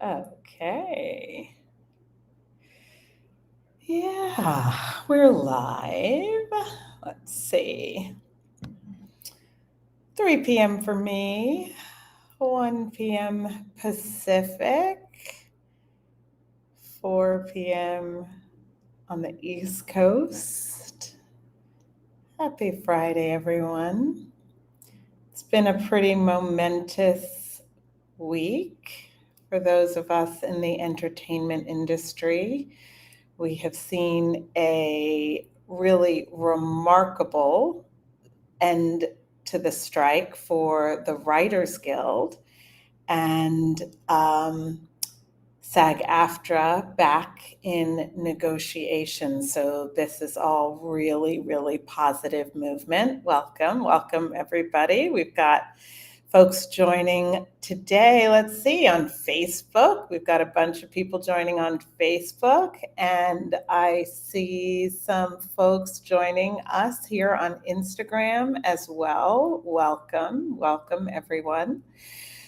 Okay. Yeah, we're live. Let's see. 3 p.m. for me, 1 p.m. Pacific, 4 p.m. on the East Coast. Happy Friday, everyone. It's been a pretty momentous week for those of us in the entertainment industry. We have seen a really remarkable end to the strike for the Writers Guild, and SAG-AFTRA back in negotiations. So this is all really, really positive movement. Welcome everybody. We've got folks joining today. Let's see, on Facebook. We've got a bunch of people joining on Facebook, and I see some folks joining us here on Instagram as well. Welcome everyone.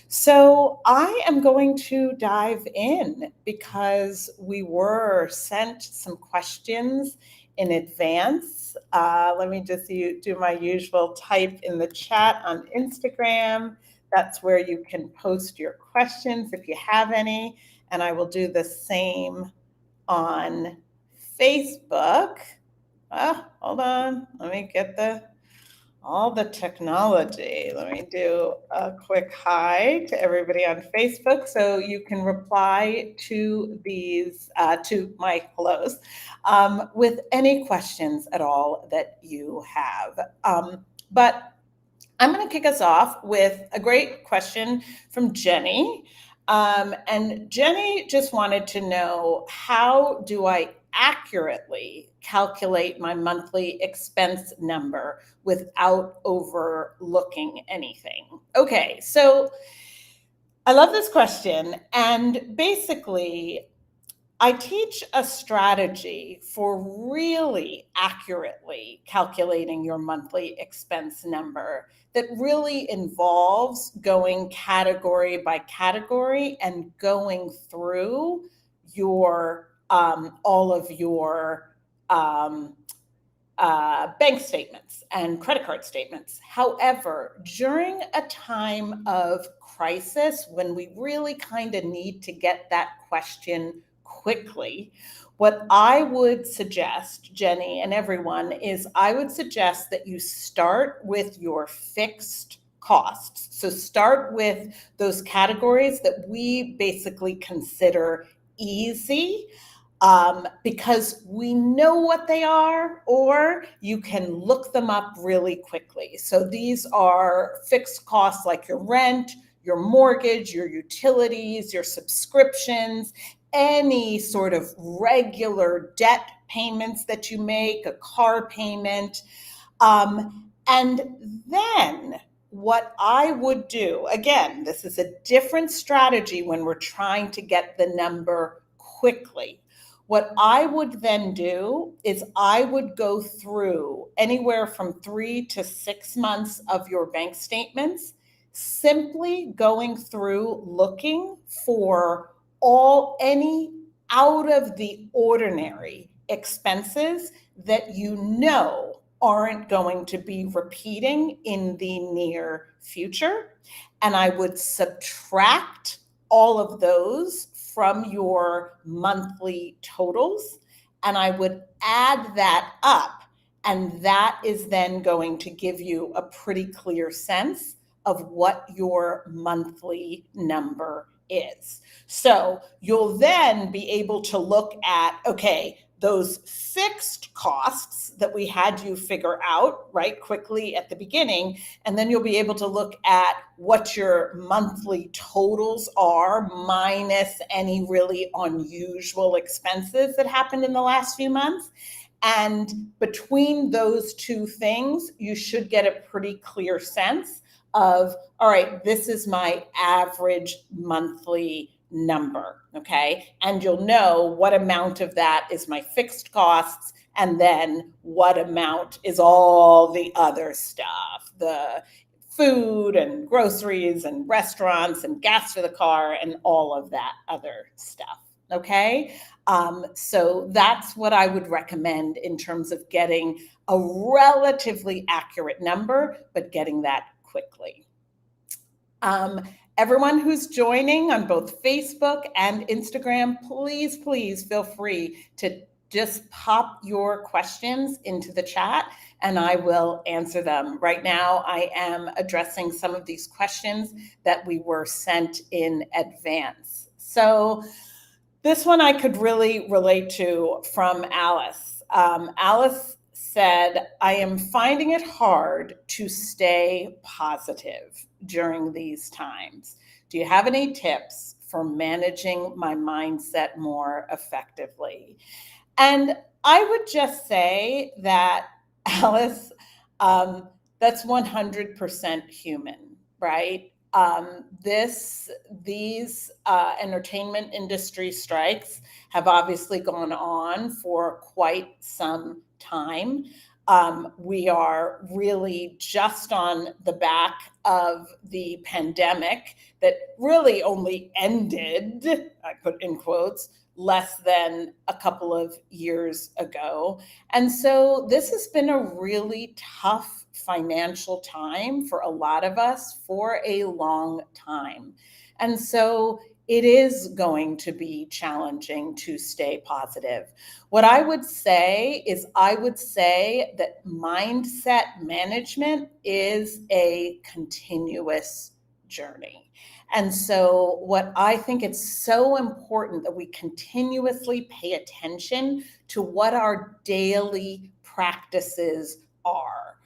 So I am going to dive in because we were sent some questions in advance. Let me just do my usual type in the chat on Instagram. That's where you can post your questions if you have any. And I will do the same on Facebook. Hold on. Let me get all the technology. Let me do a quick hi to everybody on Facebook so you can reply to these, to my hellos, with any questions at all that you have. But I'm going to kick us off with a great question from Jenny. And Jenny just wanted to know, how do I accurately calculate my monthly expense number without overlooking anything? Okay, so I love this question. And basically, I teach a strategy for really accurately calculating your monthly expense number that really involves going category by category and going through your all of your bank statements and credit card statements. However, during a time of crisis, when we really kind of need to get that question quickly, what I would suggest, Jenny and everyone, is I would suggest that you start with your fixed costs. So start with those categories that we basically consider easy, because we know what they are, or you can look them up really quickly. So these are fixed costs like your rent, your mortgage, your utilities, your subscriptions, any sort of regular debt payments that you make, a car payment. And then what I would do, again, this is a different strategy when we're trying to get the number quickly. What I would then do is I would go through anywhere from 3 to 6 months of your bank statements, simply going through looking for any out of the ordinary expenses that you know aren't going to be repeating in the near future. And I would subtract all of those from your monthly totals, and I would add that up. And that is then going to give you a pretty clear sense of what your monthly number is. So you'll then be able to look at, okay, those fixed costs that we had you figure out right quickly at the beginning, and then you'll be able to look at what your monthly totals are minus any really unusual expenses that happened in the last few months. And between those two things, you should get a pretty clear sense of, all right, this is my average monthly number, okay? And you'll know what amount of that is my fixed costs, and then what amount is all the other stuff, the food and groceries and restaurants and gas for the car and all of that other stuff. Okay. So that's what I would recommend in terms of getting a relatively accurate number, but getting that quickly. Everyone who's joining on both Facebook and Instagram, please, please feel free to just pop your questions into the chat and I will answer them. Right now, I am addressing some of these questions that we were sent in advance. So this one I could really relate to from Alice. Alice said, I am finding it hard to stay positive during these times. Do you have any tips for managing my mindset more effectively? And I would just say that, Alice, that's 100% human, right? These entertainment industry strikes have obviously gone on for quite some time. We are really just on the back of the pandemic that really only ended, I put in quotes, less than a couple of years ago. And so this has been a really tough financial time for a lot of us for a long time. And so it is going to be challenging to stay positive. What I would say is that mindset management is a continuous journey. And so what I think it's so important that we continuously pay attention to what our daily practices are.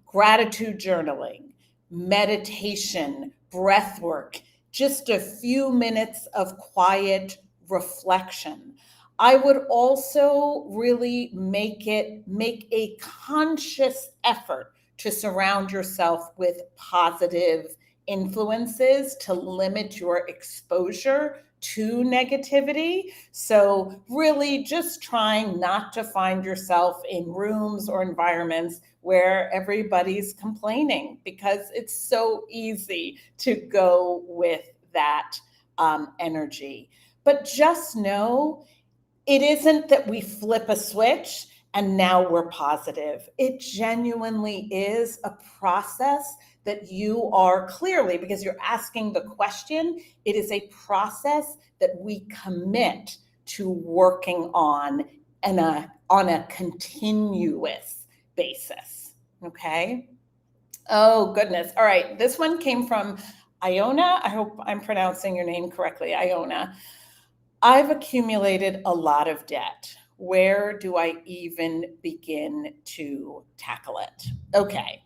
Gratitude journaling, meditation, breath work, just a few minutes of quiet reflection. I would also really make a conscious effort to surround yourself with positive influences to limit your exposure to negativity. So really just trying not to find yourself in rooms or environments where everybody's complaining, because it's so easy to go with that energy. But just know it isn't that we flip a switch and now we're positive. It genuinely is a process that you are clearly, because you're asking the question, it is a process that we commit to working on a continuous basis. Okay. Oh, goodness. All right. This one came from Iona. I hope I'm pronouncing your name correctly, Iona. I've accumulated a lot of debt. Where do I even begin to tackle it? Okay.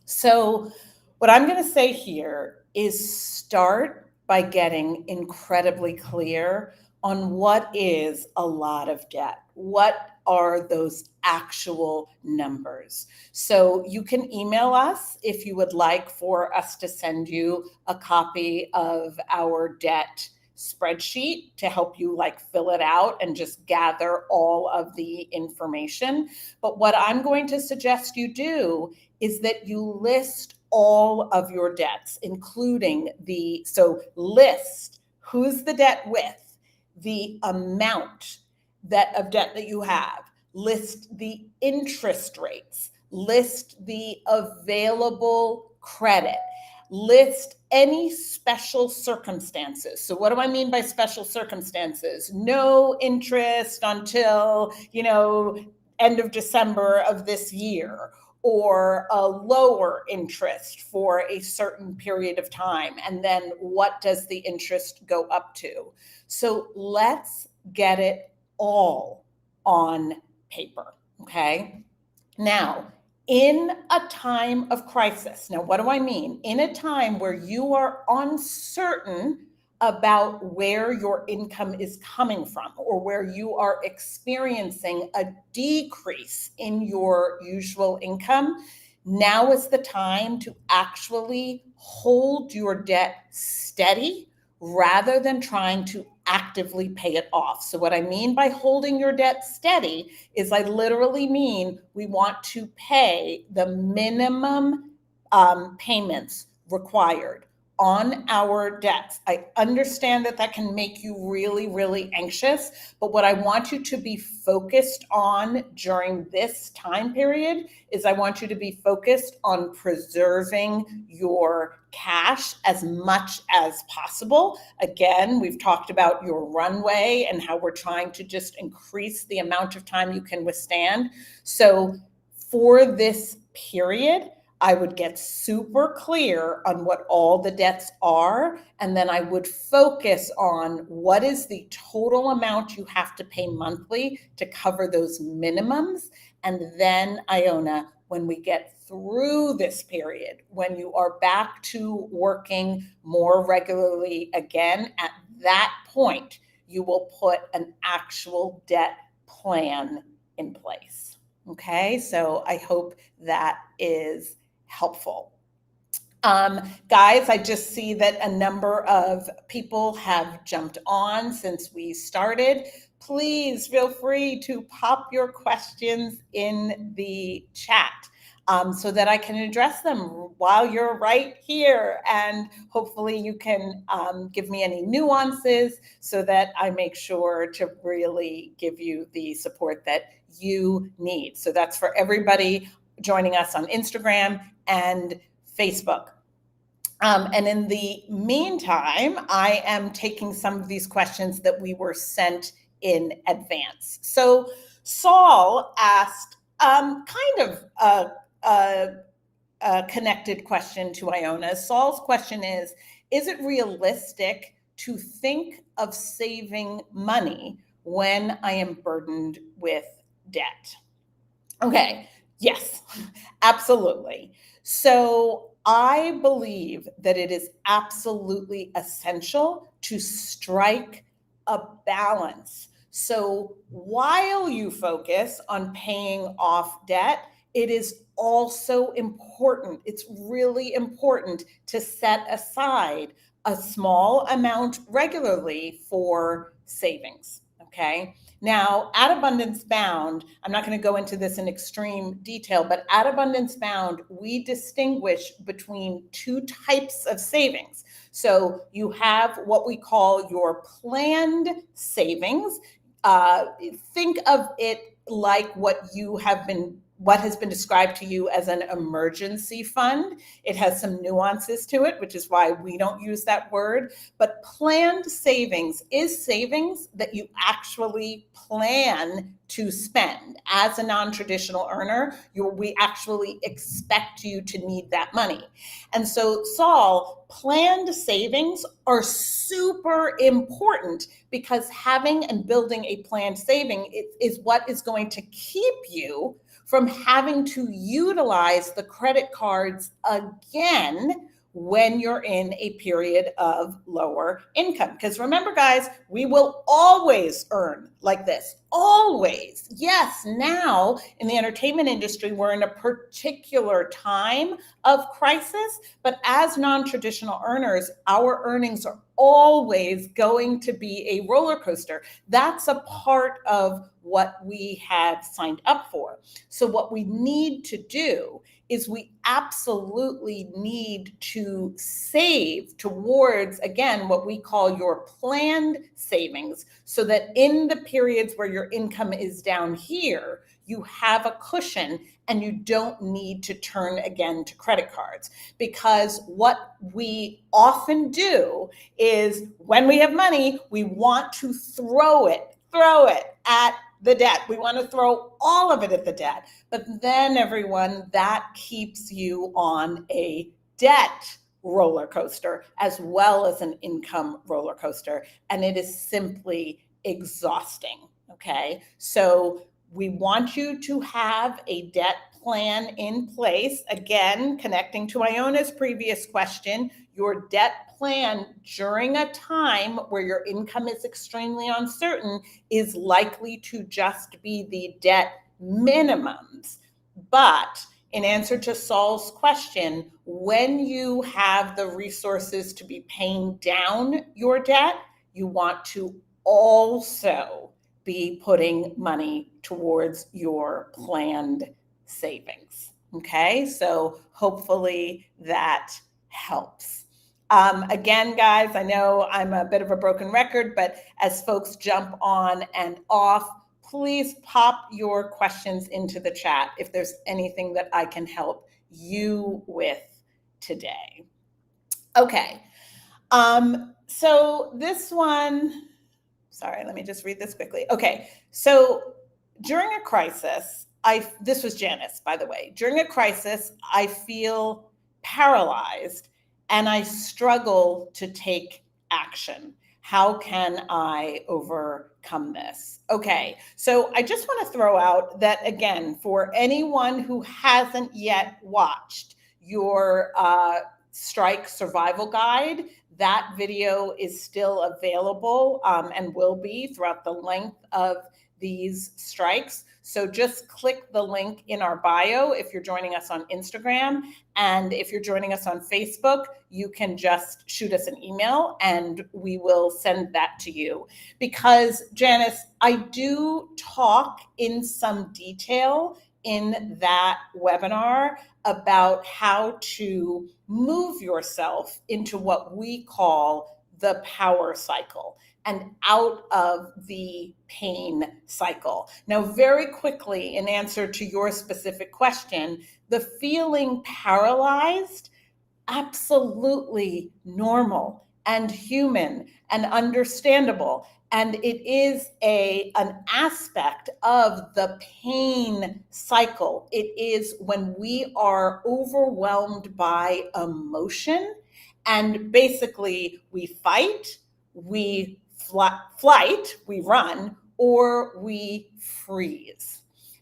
So what I'm going to say here is start by getting incredibly clear on what is a lot of debt. What are those actual numbers? So you can email us if you would like for us to send you a copy of our debt spreadsheet to help you fill it out and just gather all of the information. But what I'm going to suggest you do is that you list all of your debts, including list who's the debt with, the amount of debt that you have, list the interest rates, list the available credit, list any special circumstances. So what do I mean by special circumstances? No interest until, end of December of this year, or a lower interest for a certain period of time. And then what does the interest go up to? So let's get it all on paper, okay? Now, in a time of crisis, now what do I mean? In a time where you are uncertain about where your income is coming from, or where you are experiencing a decrease in your usual income, now is the time to actually hold your debt steady rather than trying to actively pay it off. So what I mean by holding your debt steady is I literally mean we want to pay the minimum payments required on our debts. I understand that that can make you really, really anxious, but what I want you to be focused on during this time period is I want you to be focused on preserving your cash as much as possible. Again, we've talked about your runway and how we're trying to just increase the amount of time you can withstand. So for this period, I would get super clear on what all the debts are, and then I would focus on what is the total amount you have to pay monthly to cover those minimums. And then, Iona, when we get through this period, when you are back to working more regularly again, at that point, you will put an actual debt plan in place. Okay, so I hope that is helpful. Guys, I just see that a number of people have jumped on since we started. Please feel free to pop your questions in the chat so that I can address them while you're right here. And hopefully you can give me any nuances so that I make sure to really give you the support that you need. So that's for everybody joining us on Instagram and Facebook. And in the meantime, I am taking some of these questions that we were sent in advance. So Saul asked kind of a connected question to Iona's. Saul's question is it realistic to think of saving money when I am burdened with debt? Okay, yes, absolutely. So I believe that it is absolutely essential to strike a balance. So while you focus on paying off debt, it is also important, it's really important to set aside a small amount regularly for savings, okay? Now, at Abundance Bound, I'm not going to go into this in extreme detail, but at Abundance Bound, we distinguish between two types of savings. So you have what we call your planned savings. Think of it like what has been described to you as an emergency fund. It has some nuances to it, which is why we don't use that word. But planned savings is savings that you actually plan to spend. As a non-traditional earner, we actually expect you to need that money. And so, Saul, planned savings are super important because having and building a planned saving is what is going to keep you from having to utilize the credit cards again when you're in a period of lower income. Because remember, guys, we will always earn like this. Always. Yes, now in the entertainment industry, we're in a particular time of crisis, but as non-traditional earners, our earnings are always going to be a roller coaster. That's a part of what we have signed up for. So what we need to do is we absolutely need to save towards, again, what we call your planned savings, so that in the periods where your income is down here, you have a cushion and you don't need to turn again to credit cards. Because what we often do is when we have money, we want to throw it at the debt. We want to throw all of it at the debt. But then, everyone, that keeps you on a debt roller coaster as well as an income roller coaster. And it is simply exhausting. Okay. So we want you to have a debt plan in place. Again, connecting to Iona's previous question, your debt plan during a time where your income is extremely uncertain is likely to just be the debt minimums. But in answer to Saul's question, when you have the resources to be paying down your debt, you want to also be putting money towards your planned savings. Okay, so hopefully that helps. Again, guys, I know I'm a bit of a broken record, but as folks jump on and off, please pop your questions into the chat if there's anything that I can help you with today. Okay, so this one, sorry, let me just read this quickly. Okay, so during a crisis, this was Janice, by the way. During a crisis, I feel paralyzed and I struggle to take action. How can I overcome this? Okay, so I just want to throw out that, again, for anyone who hasn't yet watched your strike survival guide, that video is still available and will be throughout the length of these strikes. So just click the link in our bio if you're joining us on Instagram. And if you're joining us on Facebook, you can just shoot us an email and we will send that to you. Because, Janice, I do talk in some detail in that webinar about how to move yourself into what we call the power cycle and out of the pain cycle. Now, very quickly, in answer to your specific question, the feeling paralyzed, absolutely normal and human and understandable. And it is an aspect of the pain cycle. It is when we are overwhelmed by emotion and basically we fight, we flight, we run, or we freeze.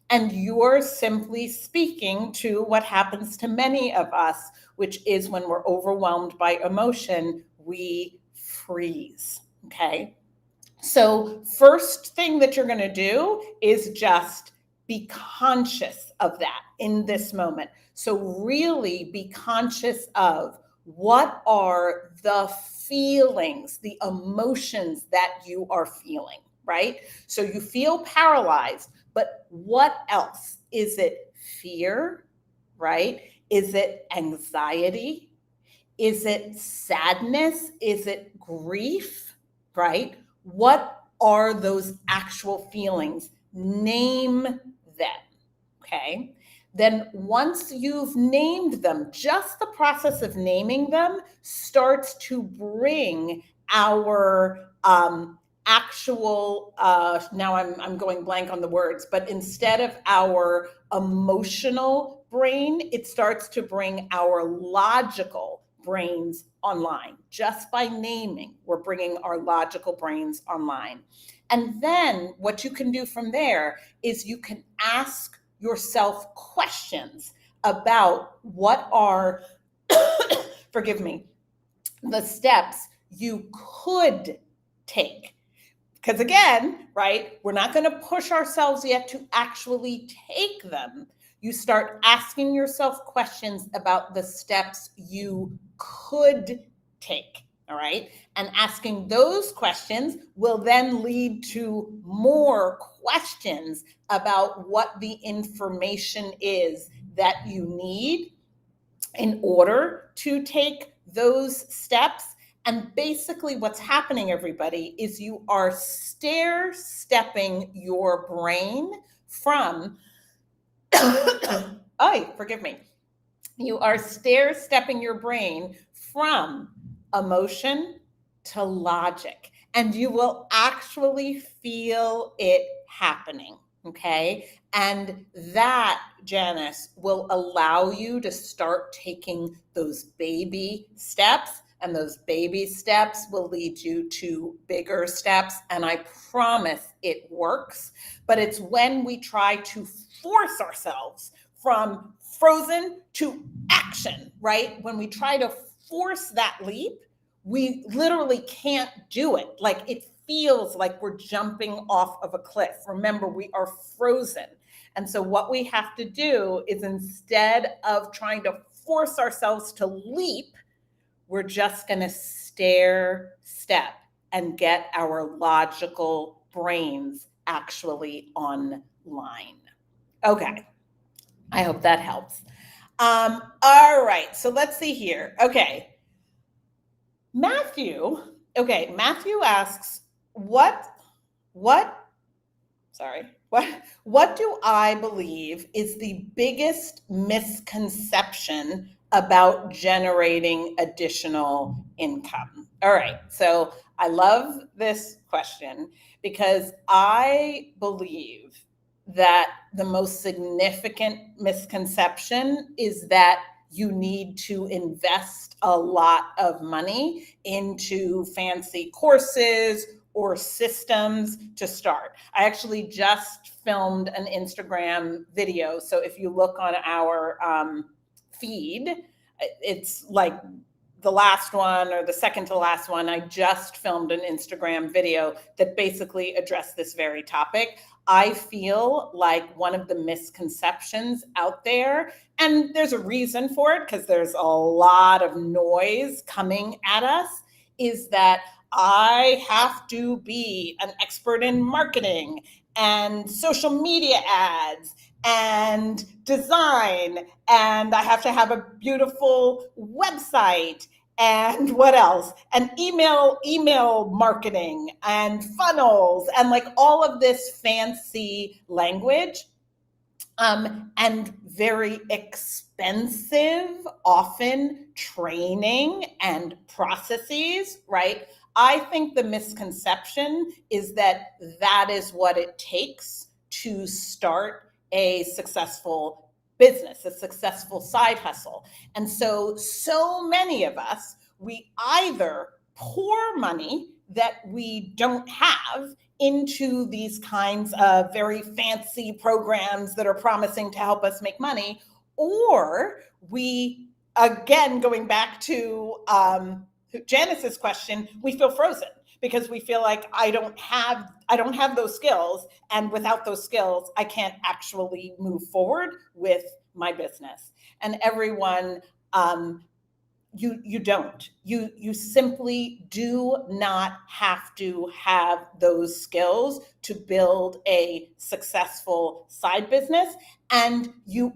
And you're simply speaking to what happens to many of us, which is when we're overwhelmed by emotion, we freeze, okay? So first thing that you're going to do is just be conscious of that in this moment. So really be conscious of what are the feelings, the emotions that you are feeling, right? So you feel paralyzed, but what else? Is it fear, right? Is it anxiety? Is it sadness? Is it grief, right? What are those actual feelings? Name them, okay? Then once you've named them, just the process of naming them starts to bring our actual, now I'm going blank on the words, but instead of our emotional brain, it starts to bring our logical brains online. Just by naming, we're bringing our logical brains online. And then what you can do from there is you can ask yourself questions about what are, forgive me, the steps you could take. Because again, right, we're not going to push ourselves yet to actually take them. You start asking yourself questions about the steps you could take, all right? And asking those questions will then lead to more questions about what the information is that you need in order to take those steps. And basically what's happening, everybody, is you are stair-stepping your brain from, forgive me. You are stair-stepping your brain from emotion to logic, and you will actually feel it happening, okay? And that, Janice, will allow you to start taking those baby steps, and those baby steps will lead you to bigger steps, and I promise it works. But it's when we try to force ourselves from frozen to action, right? When we try to force that leap, we literally can't do it. Like it feels like we're jumping off of a cliff. Remember, we are frozen. And so what we have to do is, instead of trying to force ourselves to leap, we're just going to stair step and get our logical brains actually online. Okay. I hope that helps. All right, so let's see here. Okay. Matthew asks, what sorry, what do I believe is the biggest misconception about generating additional income? All right, so I love this question because I believe that the most significant misconception is that you need to invest a lot of money into fancy courses or systems to start. I actually just filmed an Instagram video. So if you look on our feed, it's like the last one or the second to last one. I just filmed an Instagram video that basically addressed this very topic. I feel like one of the misconceptions out there, and there's a reason for it because there's a lot of noise coming at us, is that I have to be an expert in marketing and social media ads and design, and I have to have a beautiful website, and what else? And email marketing and funnels and like all of this fancy language, and very expensive, often training and processes, right? I think the misconception is that that is what it takes to start a successful business, a successful side hustle. And so many of us, we either pour money that we don't have into these kinds of very fancy programs that are promising to help us make money, or we, again, going back to Janice's question, we feel frozen because we feel like I don't have those skills, and without those skills, I can't actually move forward with my business. And everyone, you don't. You simply do not have to have those skills to build a successful side business, and you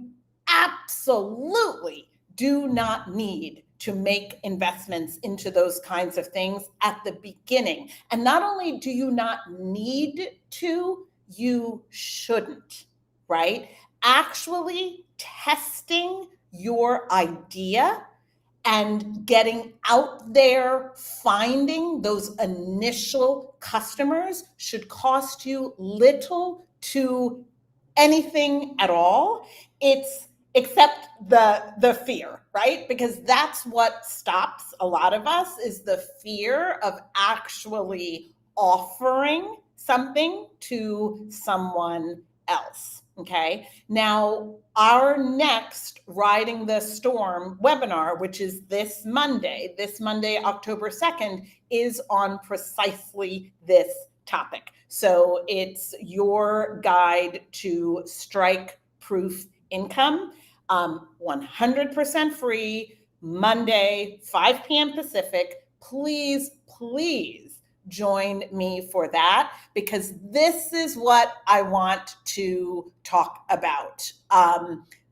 absolutely do not need to make investments into those kinds of things at the beginning. And not only do you not need to, you shouldn't, right? Actually testing your idea and getting out there, finding those initial customers should cost you little to anything at all. It's except the fear, right? Because that's what stops a lot of us, is the fear of actually offering something to someone else. Okay. Now, our next Riding the Storm webinar, which is this Monday, October 2nd, is on precisely this topic. So it's your guide to strike-proof income, 100% free, Monday, 5 p.m. Pacific. Please, please join me for that, because this is what I want to talk about.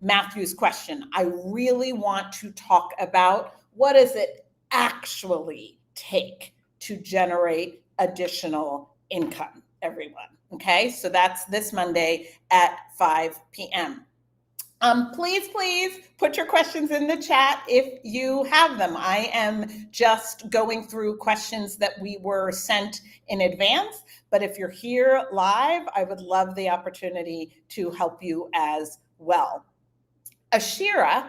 Matthew's question, I really want to talk about what does it actually take to generate additional income, everyone. Okay, so that's this Monday at 5 p.m. Please put your questions in the chat if you have them. I am just going through questions that we were sent in advance, but if you're here live, I would love the opportunity to help you as well. Ashira,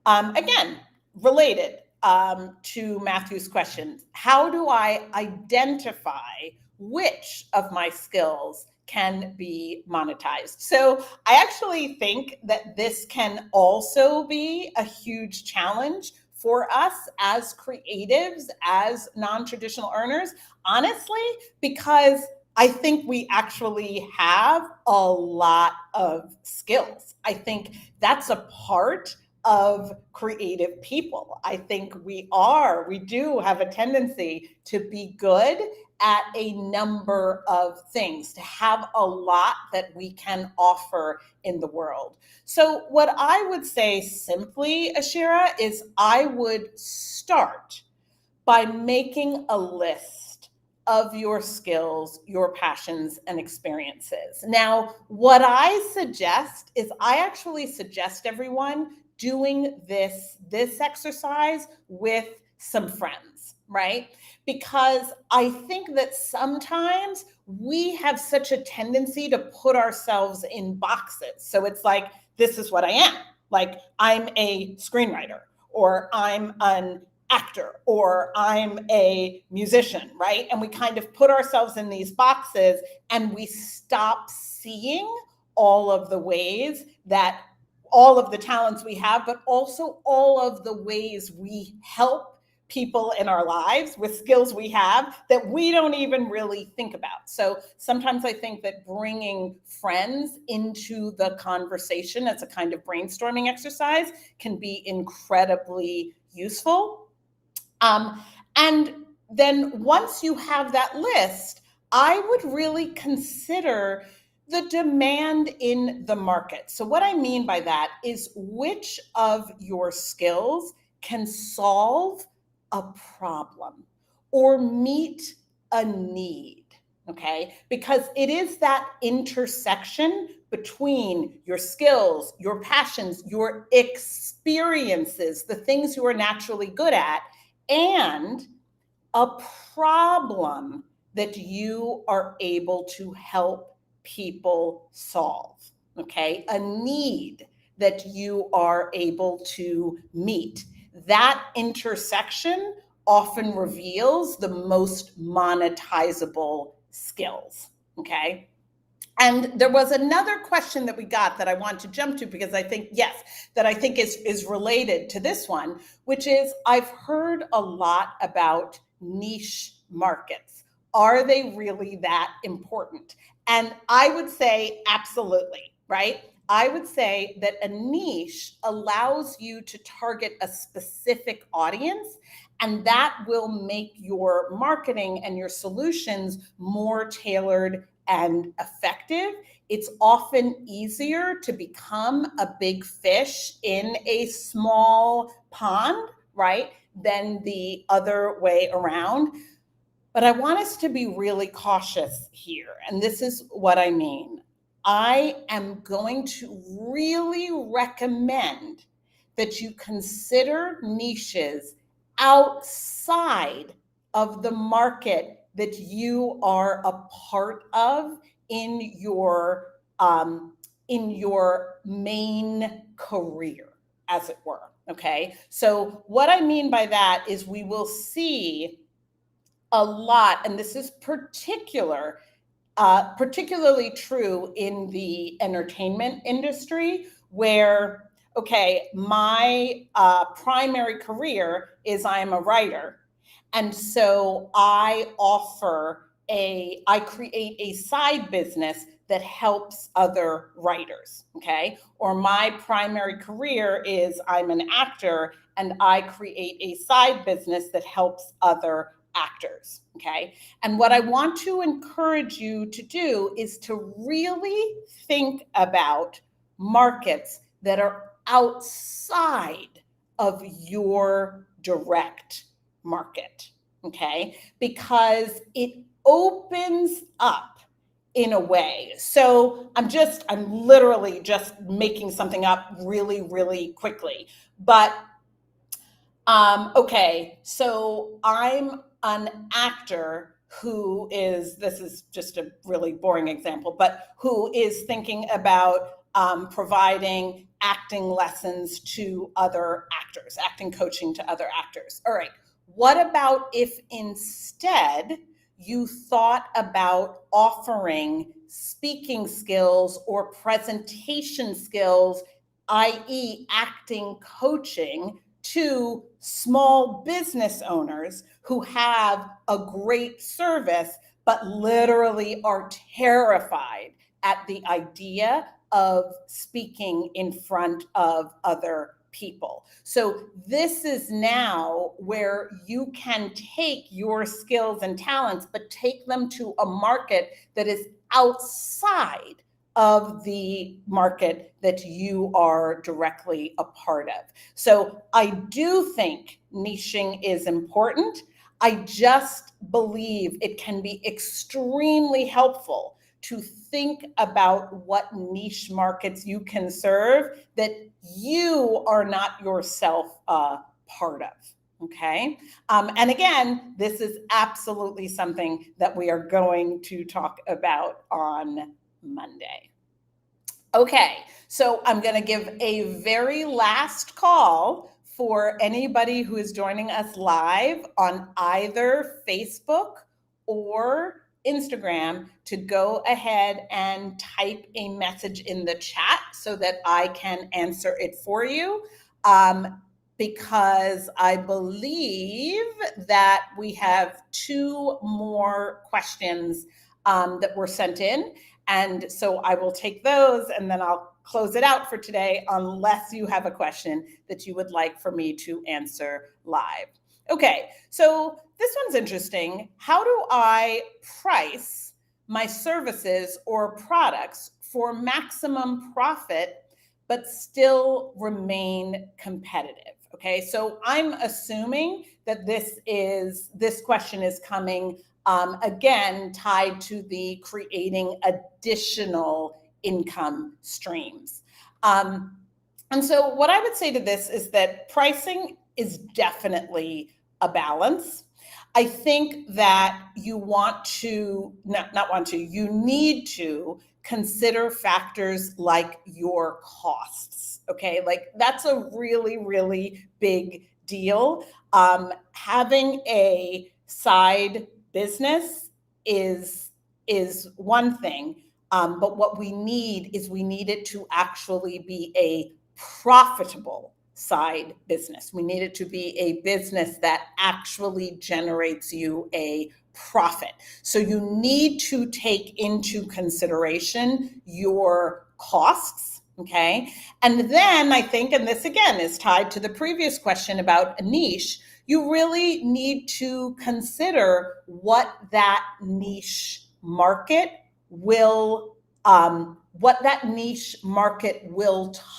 again, related to Matthew's question, how do I identify which of my skills can be monetized? So I actually think that this can also be a huge challenge for us as creatives, as non-traditional earners, honestly, because I think we actually have a lot of skills. I think that's a part of creative people. I think we do have a tendency to be good at a number of things, to have a lot that we can offer in the world. So what I would say simply, Ashira, is I would start by making a list of your skills, your passions, and experiences. Now, what I suggest is I actually suggest everyone doing this exercise with some friends, right? Because I think that sometimes we have such a tendency to put ourselves in boxes. So it's like, this is what I am. Like, I'm a screenwriter, or I'm an actor, or I'm a musician, right? And we kind of put ourselves in these boxes and we stop seeing all of the ways that all of the talents we have, but also all of the ways we help people in our lives with skills we have that we don't even really think about. So sometimes I think that bringing friends into the conversation as a kind of brainstorming exercise can be incredibly useful. And then once you have that list, I would really consider the demand in the market. So what I mean by that is, which of your skills can solve a problem or meet a need? Okay, because it is that intersection between your skills, your passions, your experiences, the things you are naturally good at, and a problem that you are able to help people solve, okay? A need that you are able to meet. That intersection often reveals the most monetizable skills, okay? And there was another question that we got that I want to jump to, because I think, yes, that I think is related to this one, which is, I've heard a lot about niche markets. Are they really that important? And I would say absolutely, right? I would say that a niche allows you to target a specific audience, and that will make your marketing and your solutions more tailored and effective. It's often easier to become a big fish in a small pond, right, than the other way around. But I want us to be really cautious here. And this is what I mean. I am going to really recommend that you consider niches outside of the market that you are a part of in your main career, as it were. Okay. So what I mean by that is, we will see a lot, and this is particularly true in the entertainment industry, where, okay, my primary career is I'm a writer. And so I create a side business that helps other writers, okay? Or my primary career is I'm an actor, and I create a side business that helps other actors, okay? And what I want to encourage you to do is to really think about markets that are outside of your direct market, okay? Because it opens up in a way. So I'm literally just making something up really, really quickly. But okay, so I'm an actor this is just a really boring example, but who is thinking about providing acting lessons to other actors, acting coaching to other actors. All right, what about if instead you thought about offering speaking skills or presentation skills, i.e., acting coaching, to small business owners who have a great service, but literally are terrified at the idea of speaking in front of other people. So this is now where you can take your skills and talents, but take them to a market that is outside of the market that you are directly a part of. So I do think niching is important. I just believe it can be extremely helpful to think about what niche markets you can serve that you are not yourself a part of. Okay. And again, this is absolutely something that we are going to talk about on Monday. Okay, so I'm going to give a very last call for anybody who is joining us live on either Facebook or Instagram to go ahead and type a message in the chat so that I can answer it for you. Because I believe that we have 2 more questions that were sent in. And so I will take those and then I'll close it out for today, unless you have a question that you would like for me to answer live. Okay, so this one's interesting. How do I price my services or products for maximum profit, but still remain competitive? Okay, so I'm assuming that this question is coming again, tied to the creating additional income streams. And so what I would say to this is that pricing is definitely a balance. I think that you you need to consider factors like your costs, okay? Like that's a really, really big deal. Having a side business is one thing, but what we need it to actually be a profitable side business. We need it to be a business that actually generates you a profit. So you need to take into consideration your costs, okay? And then I think, and this again is tied to the previous question about a niche, you really need to consider what that niche market will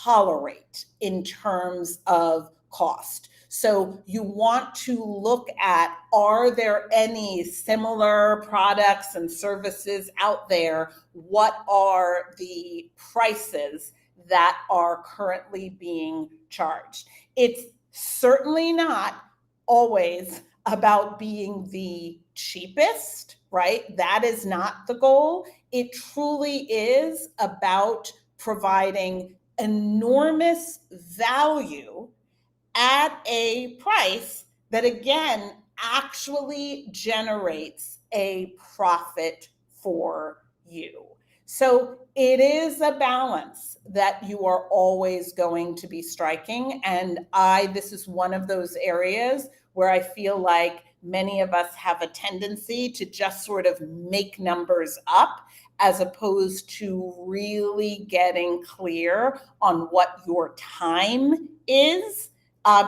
tolerate in terms of cost. So you want to look at, are there any similar products and services out there? What are the prices that are currently being charged? It's certainly not always about being the cheapest, right? That is not the goal. It truly is about providing enormous value at a price that, again, actually generates a profit for you. So it is a balance that you are always going to be striking. And this is one of those areas where I feel like many of us have a tendency to just sort of make numbers up as opposed to really getting clear on what your time is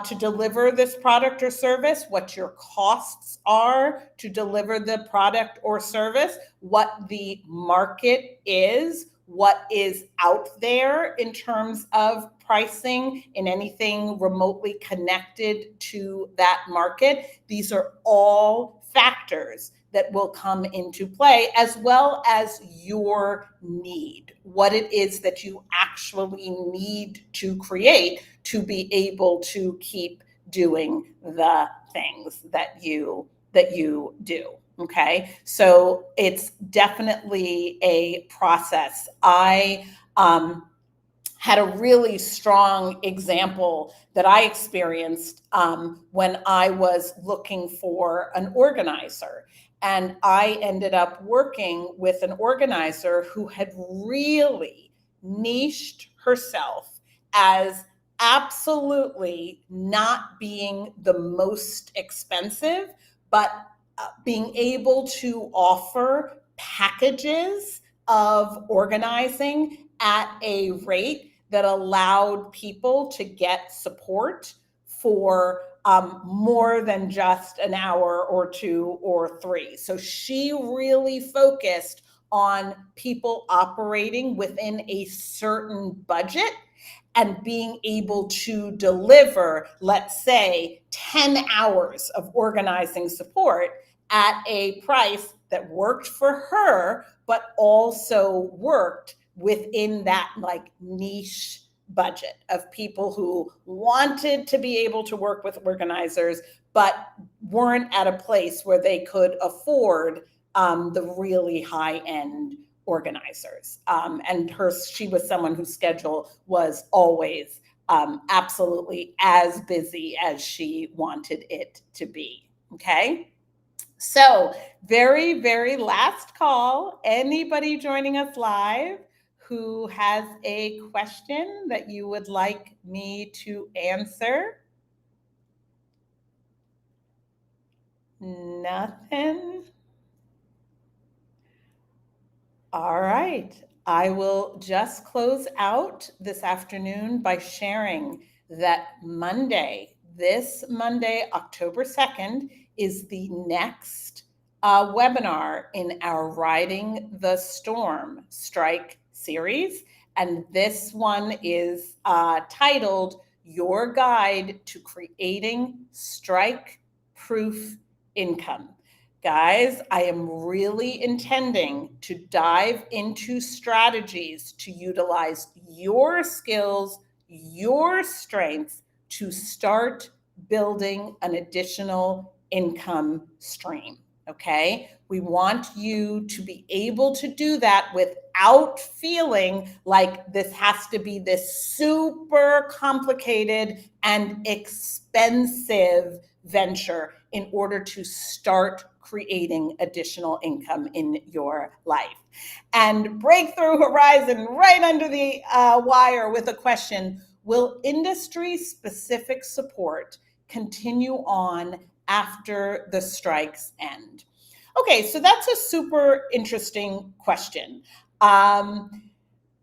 to deliver this product or service, what your costs are to deliver the product or service, what the market is, what is out there in terms of pricing in anything remotely connected to that market. These are all factors that will come into play, as well as your need, what it is that you actually need to create to be able to keep doing the things that you do. Okay, so it's definitely a process. I had a really strong example that I experienced when I was looking for an organizer. And I ended up working with an organizer who had really niched herself as absolutely not being the most expensive, but being able to offer packages of organizing at a rate that allowed people to get support for more than just an hour or two or three. So she really focused on people operating within a certain budget and being able to deliver, let's say, 10 hours of organizing support at a price that worked for her, but also worked within that like niche budget of people who wanted to be able to work with organizers, but weren't at a place where they could afford the really high end organizers. And she was someone whose schedule was always absolutely as busy as she wanted it to be. Okay. So, very, very last call. Anybody joining us live who has a question that you would like me to answer? Nothing? All right. I will just close out this afternoon by sharing that this Monday, October 2nd, is the next webinar in our Riding the Storm Strike series. And this one is titled Your Guide to Creating Strike-Proof Income. Guys, I am really intending to dive into strategies to utilize your skills, your strengths to start building an additional income stream. Okay. We want you to be able to do that without feeling like this has to be this super complicated and expensive venture in order to start creating additional income in your life. And Breakthrough Horizon right under the wire with a question: will industry-specific support continue on after the strikes end? Okay, so that's a super interesting question.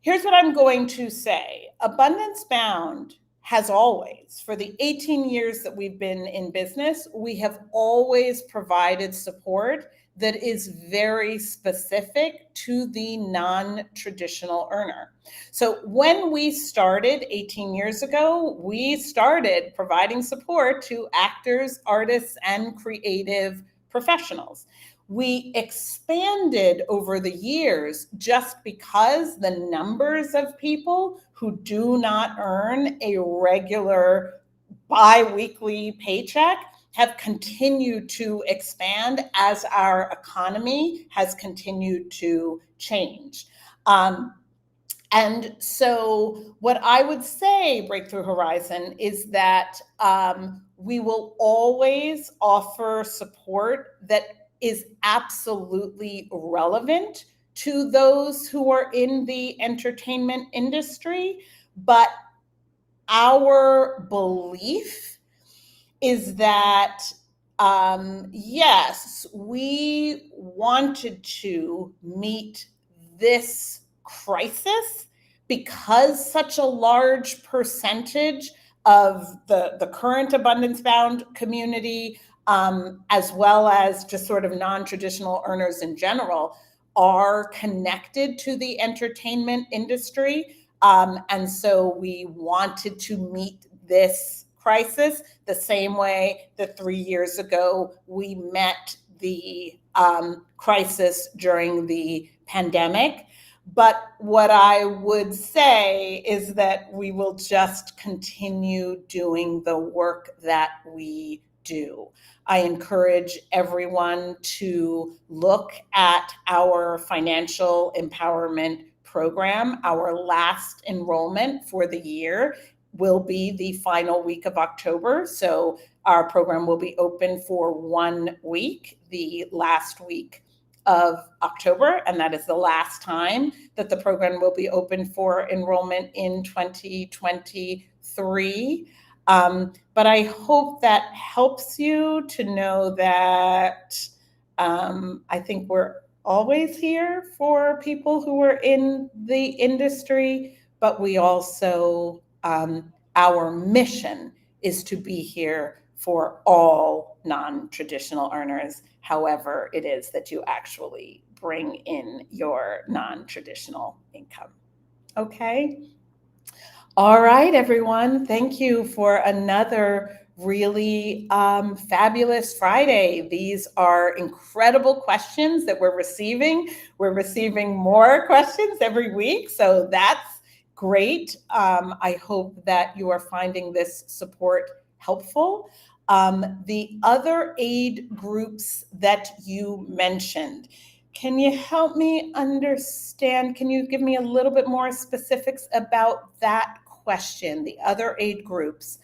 Here's what I'm going to say. Abundance Bound has always, for the 18 years that we've been in business, we have always provided support that is very specific to the non-traditional earner. So when we started 18 years ago, we started providing support to actors, artists, and creative professionals. We expanded over the years just because the numbers of people who do not earn a regular bi-weekly paycheck have continued to expand as our economy has continued to change. And so what I would say, Breakthrough Horizon, is that we will always offer support that is absolutely relevant to those who are in the entertainment industry. But our belief is that, yes, we wanted to meet this crisis because such a large percentage of the current Abundance Bound community, as well as just sort of non-traditional earners in general, are connected to the entertainment industry. And so we wanted to meet this crisis the same way that 3 years ago we met the crisis during the pandemic. But what I would say is that we will just continue doing the work that we do. I encourage everyone to look at our financial empowerment program. Our last enrollment for the year will be the final week of October. So our program will be open for 1 week, the last week of October, and that is the last time that the program will be open for enrollment in 2023. But I hope that helps you to know that I think we're always here for people who are in the industry, but we also, our mission is to be here for all non-traditional earners, however it is that you actually bring in your non-traditional income. Okay? All right, everyone. Thank you for another really fabulous Friday. These are incredible questions that we're receiving. We're receiving more questions every week, so that's great. I hope that you are finding this support helpful. The other aid groups that you mentioned, can you help me understand? Can you give me a little bit more specifics about that question, the other aid groups?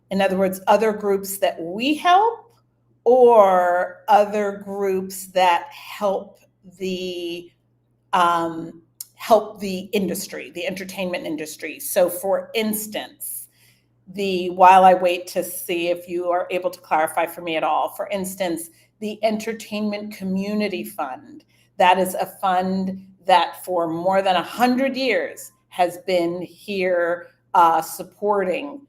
In other words, other groups that we help or other groups that help the industry, the entertainment industry. So for instance, while I wait to see if you are able to clarify for me at all, for instance, the Entertainment Community Fund, that is a fund that for more than 100 years has been here supporting.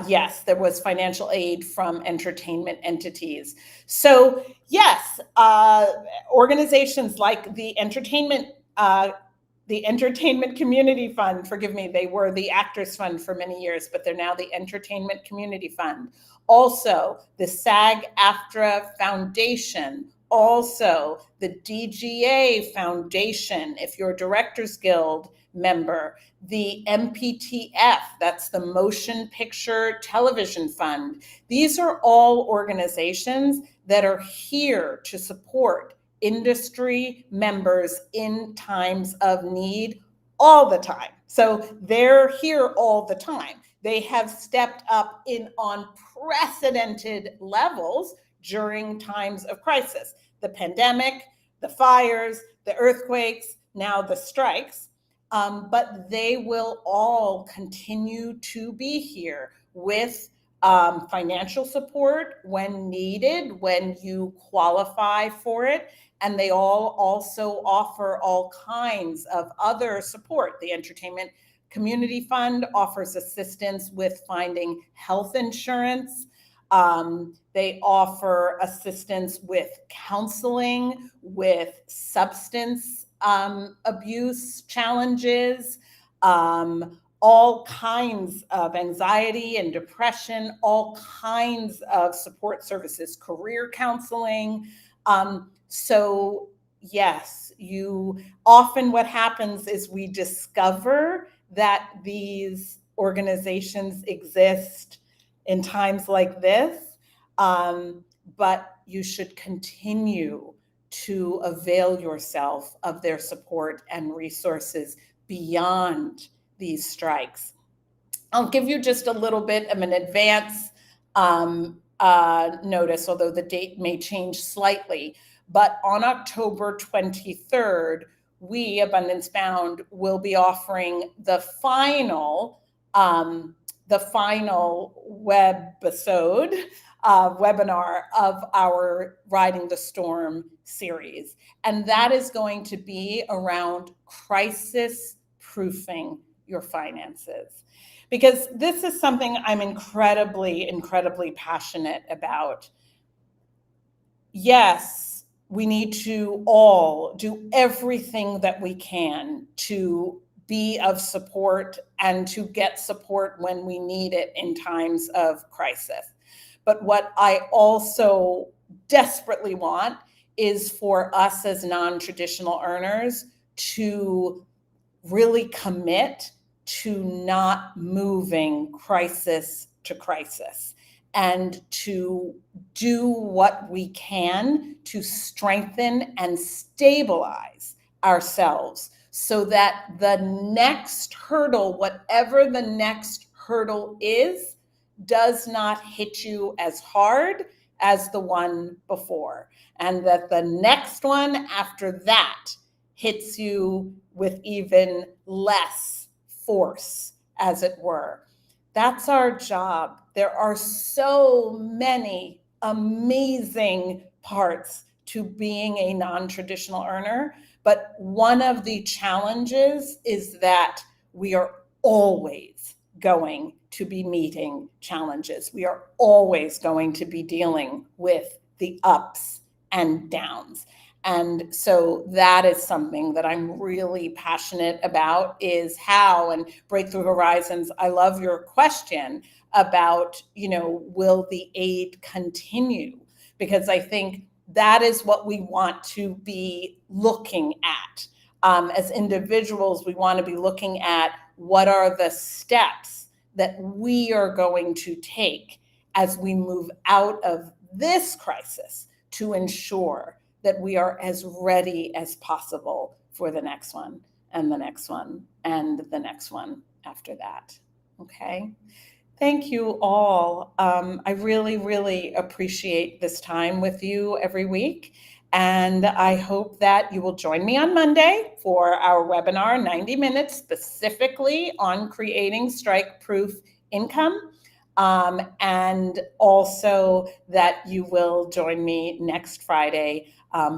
Yes, there was financial aid from entertainment entities. So yes, organizations like the Entertainment Community Fund, forgive me, they were the Actors Fund for many years, but they're now the Entertainment Community Fund. Also, the SAG-AFTRA Foundation, also the DGA Foundation, if you're a Directors Guild member, the MPTF, that's the Motion Picture Television Fund. These are all organizations that are here to support industry members in times of need all the time. So they're here all the time. They have stepped up in unprecedented levels during times of crisis. The pandemic, the fires, the earthquakes, now the strikes. But they will all continue to be here with financial support when needed, when you qualify for it. And they all also offer all kinds of other support. The Entertainment Community Fund offers assistance with finding health insurance. They offer assistance with counseling, with substance abuse challenges, all kinds of anxiety and depression, all kinds of support services, career counseling. So yes, often what happens is we discover that these organizations exist in times like this, but you should continue to avail yourself of their support and resources beyond these strikes. I'll give you just a little bit of an advance notice, although the date may change slightly. But on October 23rd, we, Abundance Bound, will be offering the final webinar of our Riding the Storm series. And that is going to be around crisis proofing your finances. Because this is something I'm incredibly, incredibly passionate about. Yes, we need to all do everything that we can to be of support and to get support when we need it in times of crisis. But what I also desperately want is for us as non-traditional earners to really commit to not moving crisis to crisis and to do what we can to strengthen and stabilize ourselves so that the next hurdle, whatever the next hurdle is, does not hit you as hard as the one before, and that the next one after that hits you with even less force, as it were. That's our job. There are so many amazing parts to being a non-traditional earner, But one of the challenges is that we are always going to be meeting challenges. We are always going to be dealing with the ups and downs. And so that is something that I'm really passionate about, is how, and Breakthrough Horizons, I love your question about, will the aid continue? Because I think that is what we want to be looking at. As individuals, we want to be looking at what are the steps that we are going to take as we move out of this crisis to ensure that we are as ready as possible for the next one and the next one and the next one after that. Okay. Thank you all. I really, really appreciate this time with you every week. And I hope that you will join me on Monday for our webinar, 90 minutes specifically on creating strike-proof income. And also that you will join me next Friday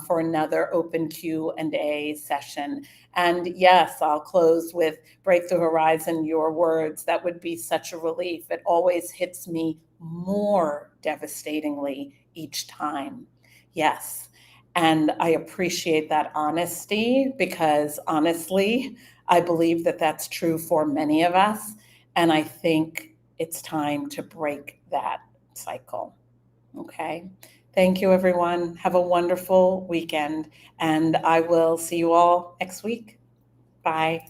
for another open Q&A session. And yes, I'll close with Breakthrough Horizon, your words. That would be such a relief. It always hits me more devastatingly each time. Yes. And I appreciate that honesty, because honestly, I believe that that's true for many of us. And I think it's time to break that cycle. Okay. Thank you, everyone. Have a wonderful weekend, and I will see you all next week. Bye.